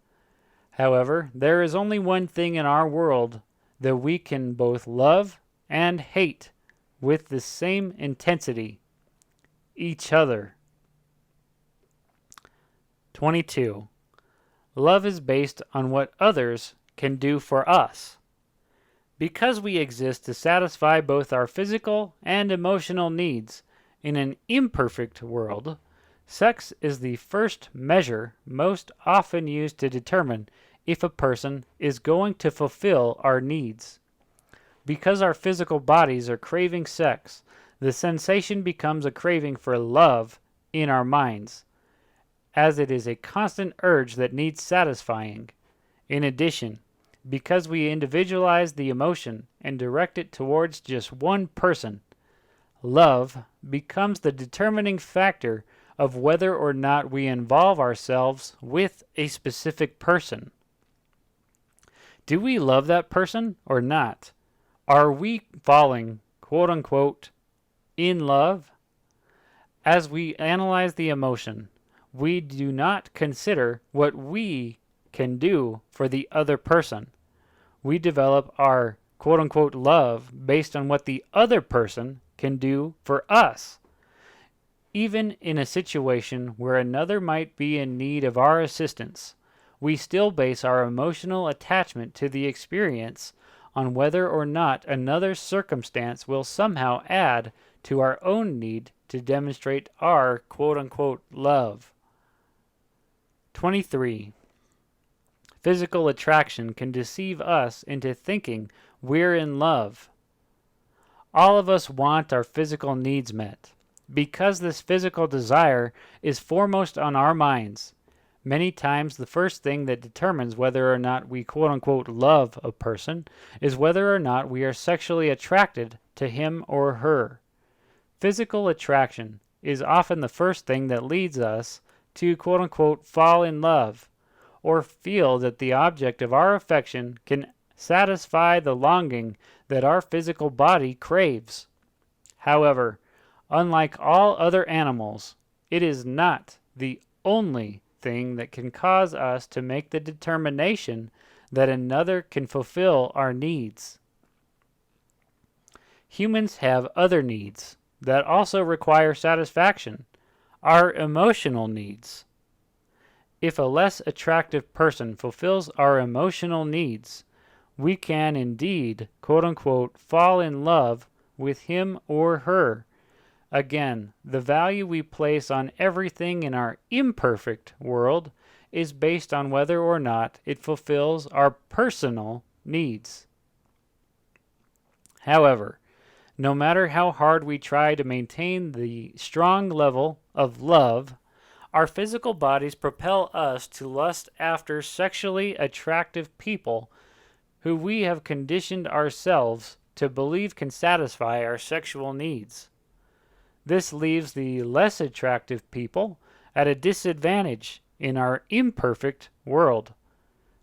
However, there is only one thing in our world that we can both love and hate with the same intensity: each other. 22. Love is based on what others can do for us. Because we exist to satisfy both our physical and emotional needs in an imperfect world, sex is the first measure most often used to determine if a person is going to fulfill our needs. Because our physical bodies are craving sex, the sensation becomes a craving for love in our minds, as it is a constant urge that needs satisfying. In addition, because we individualize the emotion and direct it towards just one person, love becomes the determining factor of whether or not we involve ourselves with a specific person. Do we love that person or not? Are we falling, quote unquote, in love? As we analyze the emotion, we do not consider what we can do for the other person. We develop our quote-unquote love based on what the other person can do for us. Even in a situation where another might be in need of our assistance, we still base our emotional attachment to the experience on whether or not another circumstance will somehow add to our own need to demonstrate our quote-unquote love. 23. Physical attraction can deceive us into thinking we're in love. All of us want our physical needs met. Because this physical desire is foremost on our minds, many times the first thing that determines whether or not we quote-unquote love a person is whether or not we are sexually attracted to him or her. Physical attraction is often the first thing that leads us to quote-unquote fall in love, or feel that the object of our affection can satisfy the longing that our physical body craves. However, unlike all other animals, it is not the only thing that can cause us to make the determination that another can fulfill our needs. Humans have other needs that also require satisfaction, our emotional needs. If a less attractive person fulfills our emotional needs, we can indeed, quote-unquote, fall in love with him or her. Again, the value we place on everything in our imperfect world is based on whether or not it fulfills our personal needs. However, no matter how hard we try to maintain the strong level of love, our physical bodies propel us to lust after sexually attractive people who we have conditioned ourselves to believe can satisfy our sexual needs. This leaves the less attractive people at a disadvantage in our imperfect world.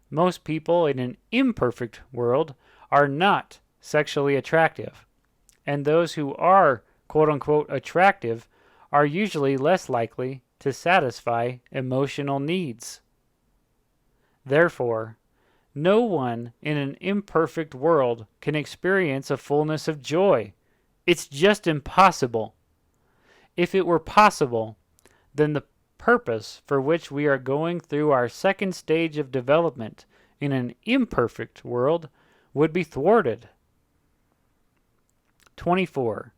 Most people in an imperfect world are not sexually attractive, and those who are quote-unquote attractive are usually less likely to satisfy emotional needs. Therefore, no one in an imperfect world can experience a fullness of joy. It's just impossible. If it were possible, then the purpose for which we are going through our second stage of development in an imperfect world would be thwarted. 24.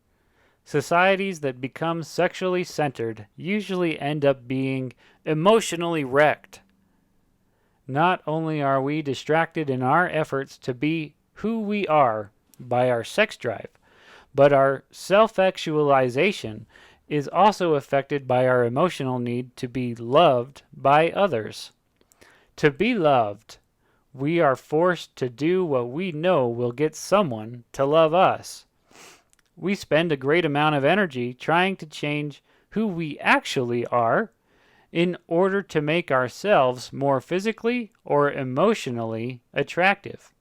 Societies that become sexually centered usually end up being emotionally wrecked. Not only are we distracted in our efforts to be who we are by our sex drive, but our self-actualization is also affected by our emotional need to be loved by others. To be loved, we are forced to do what we know will get someone to love us. We spend a great amount of energy trying to change who we actually are in order to make ourselves more physically or emotionally attractive.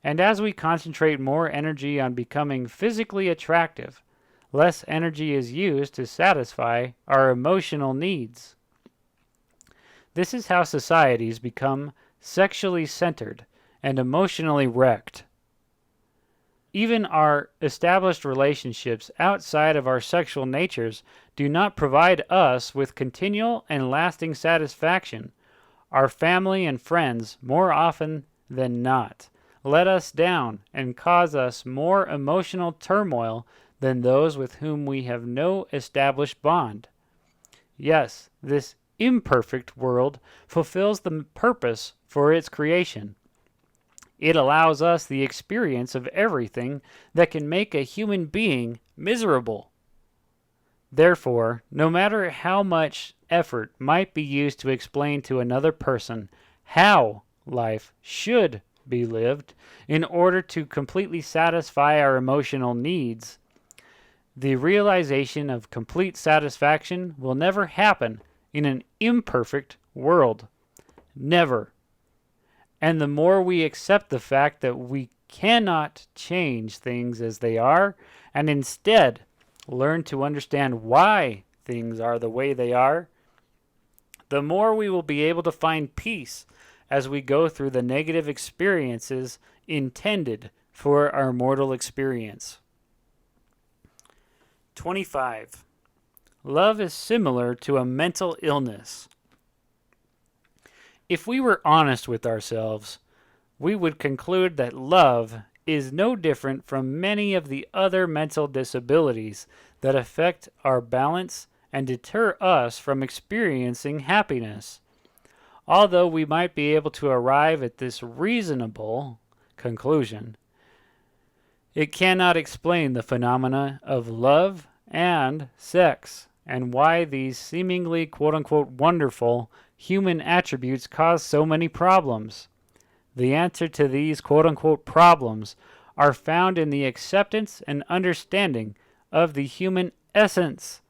And as we concentrate more energy on becoming physically attractive, less energy is used to satisfy our emotional needs. This is how societies become sexually centered and emotionally wrecked. Even our established relationships outside of our sexual natures do not provide us with continual and lasting satisfaction. Our family and friends, more often than not, let us down and cause us more emotional turmoil than those with whom we have no established bond. Yes, this imperfect world fulfills the purpose for its creation. It allows us the experience of everything that can make a human being miserable. Therefore, no matter how much effort might be used to explain to another person how life should be lived in order to completely satisfy our emotional needs, the realization of complete satisfaction will never happen in an imperfect world. Never. And the more we accept the fact that we cannot change things as they are, and instead learn to understand why things are the way they are, the more we will be able to find peace as we go through the negative experiences intended for our mortal experience. 25. love is similar to a mental illness. If we were honest with ourselves, we would conclude that love is no different from many of the other mental disabilities that affect our balance and deter us from experiencing happiness. Although we might be able to arrive at this reasonable conclusion, it cannot explain the phenomena of love and sex and why these seemingly quote-unquote wonderful human attributes cause so many problems. The answer to these quote-unquote problems are found in the acceptance and understanding of the human essence,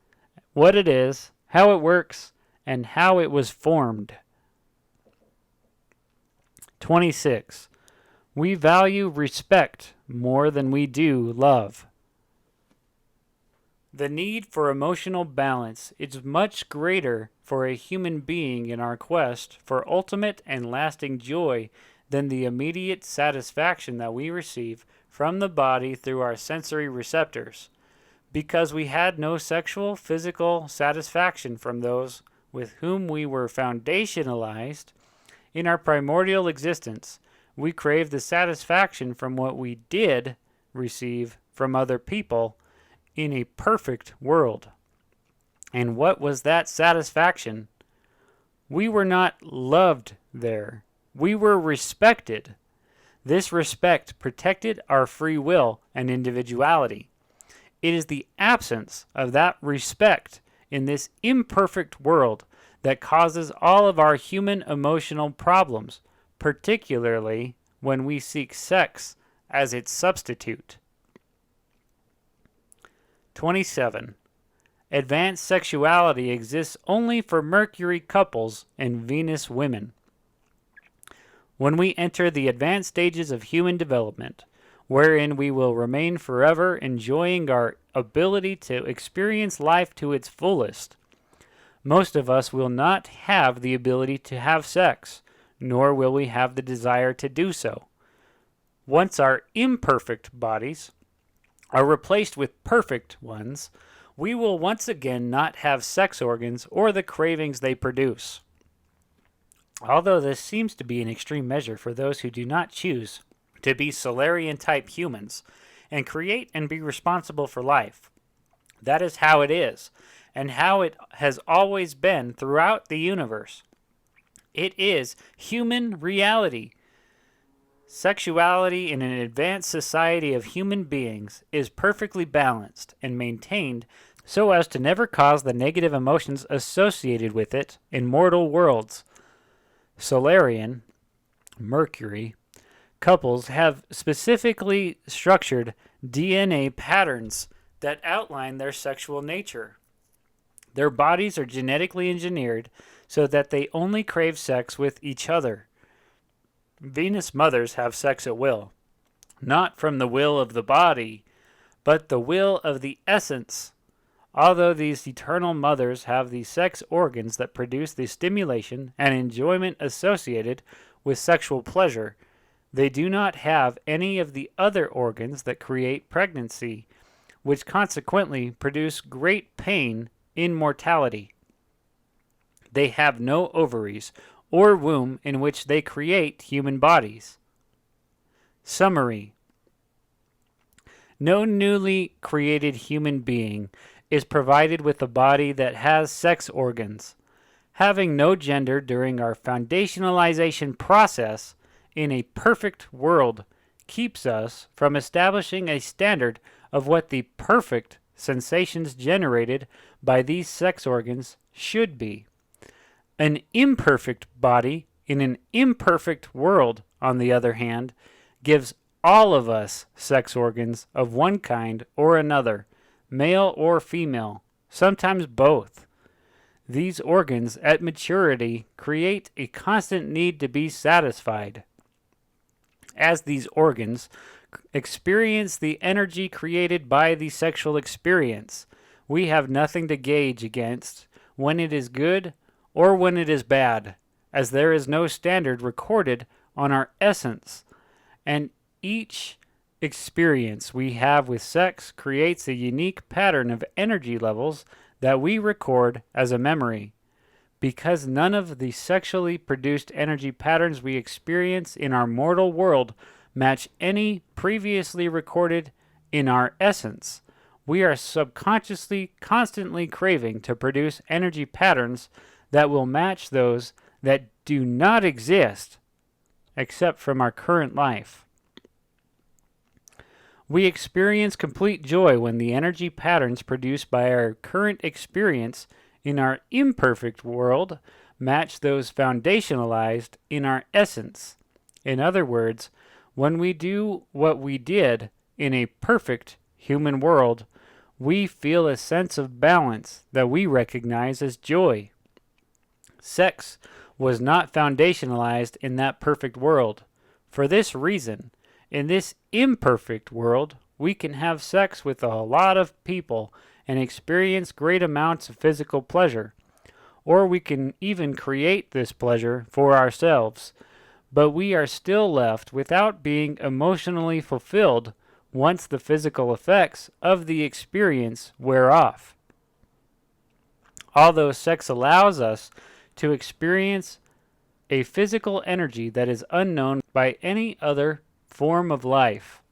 what it is, how it works, and how it was formed. 26. We value respect more than we do love. The need for emotional balance is much greater for a human being in our quest for ultimate and lasting joy than the immediate satisfaction that we receive from the body through our sensory receptors, because we had no sexual, physical satisfaction from those with whom we were foundationalized in our primordial existence. We crave the satisfaction from what we did receive from other people in a perfect world. And what was that satisfaction? We were not loved there. We were respected. This respect protected our free will and individuality. It is the absence of that respect in this imperfect world that causes all of our human emotional problems, particularly when we seek sex as its substitute. 27. Advanced sexuality exists only for Mercury couples and Venus women. When we enter the advanced stages of human development, wherein we will remain forever enjoying our ability to experience life to its fullest, most of us will not have the ability to have sex, nor will we have the desire to do so. Once our imperfect bodies are replaced with perfect ones, we will once again not have sex organs or the cravings they produce. Although this seems to be an extreme measure for those who do not choose to be Solarian-type humans and create and be responsible for life, that is how it is, and how it has always been throughout the universe. It is human reality. Sexuality in an advanced society of human beings is perfectly balanced and maintained so as to never cause the negative emotions associated with it in mortal worlds. Solarian, Mercury, couples have specifically structured DNA patterns that outline their sexual nature. Their bodies are genetically engineered so that they only crave sex with each other. Venus mothers have sex at will, not from the will of the body, but the will of the essence. Although these eternal mothers have the sex organs that produce the stimulation and enjoyment associated with sexual pleasure, they do not have any of the other organs that create pregnancy, which consequently produce great pain in mortality. They have no ovaries or womb in which they create human bodies. Summary: no newly created human being is provided with a body that has sex organs. Having no gender during our foundationalization process in a perfect world keeps us from establishing a standard of what the perfect sensations generated by these sex organs should be. An imperfect body in an imperfect world, on the other hand, gives all of us sex organs of one kind or another, male or female, sometimes both. These organs at maturity create a constant need to be satisfied. As these organs experience the energy created by the sexual experience, we have nothing to gauge against when it is good or when it is bad, as there is no standard recorded on our essence, and each experience we have with sex creates a unique pattern of energy levels that we record as a memory. Because none of the sexually produced energy patterns we experience in our mortal world match any previously recorded in our essence, we are subconsciously constantly craving to produce energy patterns that will match those that do not exist except from our current life. We experience complete joy when the energy patterns produced by our current experience in our imperfect world match those foundationalized in our essence. In other words, when we do what we did in a perfect human world, we feel a sense of balance that we recognize as joy. Sex was not foundationalized in that perfect world. For this reason, in this imperfect world, we can have sex with a lot of people and experience great amounts of physical pleasure. Or we can even create this pleasure for ourselves. But we are still left without being emotionally fulfilled once the physical effects of the experience wear off. Although sex allows us to experience a physical energy that is unknown by any other form of life,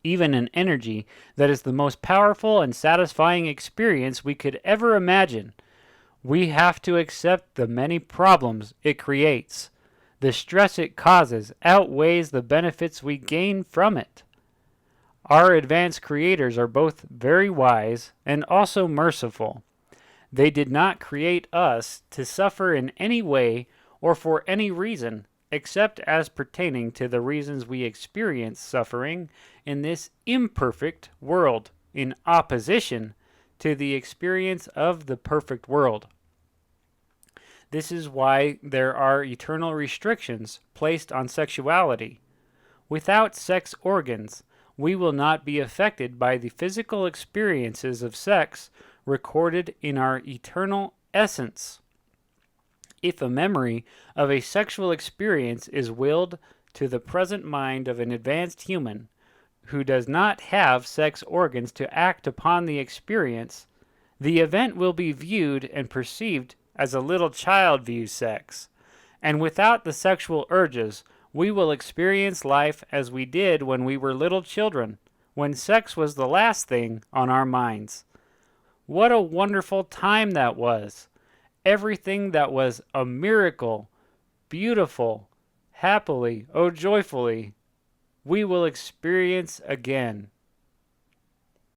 even an energy that is the most powerful and satisfying experience we could ever imagine, we have to accept the many problems it creates. The stress it causes outweighs the benefits we gain from it. Our advanced creators are both very wise and also merciful. They did not create us to suffer in any way or for any reason except as pertaining to the reasons we experience suffering in this imperfect world, in opposition to the experience of the perfect world. This is why there are eternal restrictions placed on sexuality. Without sex organs, we will not be affected by the physical experiences of sex recorded in our eternal essence. If a memory of a sexual experience is willed to the present mind of an advanced human who does not have sex organs to act upon the experience, the event will be viewed and perceived as a little child views sex. And without the sexual urges, we will experience life as we did when we were little children, when sex was the last thing on our minds. What a wonderful time that was! Everything that was a miracle, beautiful, happily, oh joyfully, we will experience again.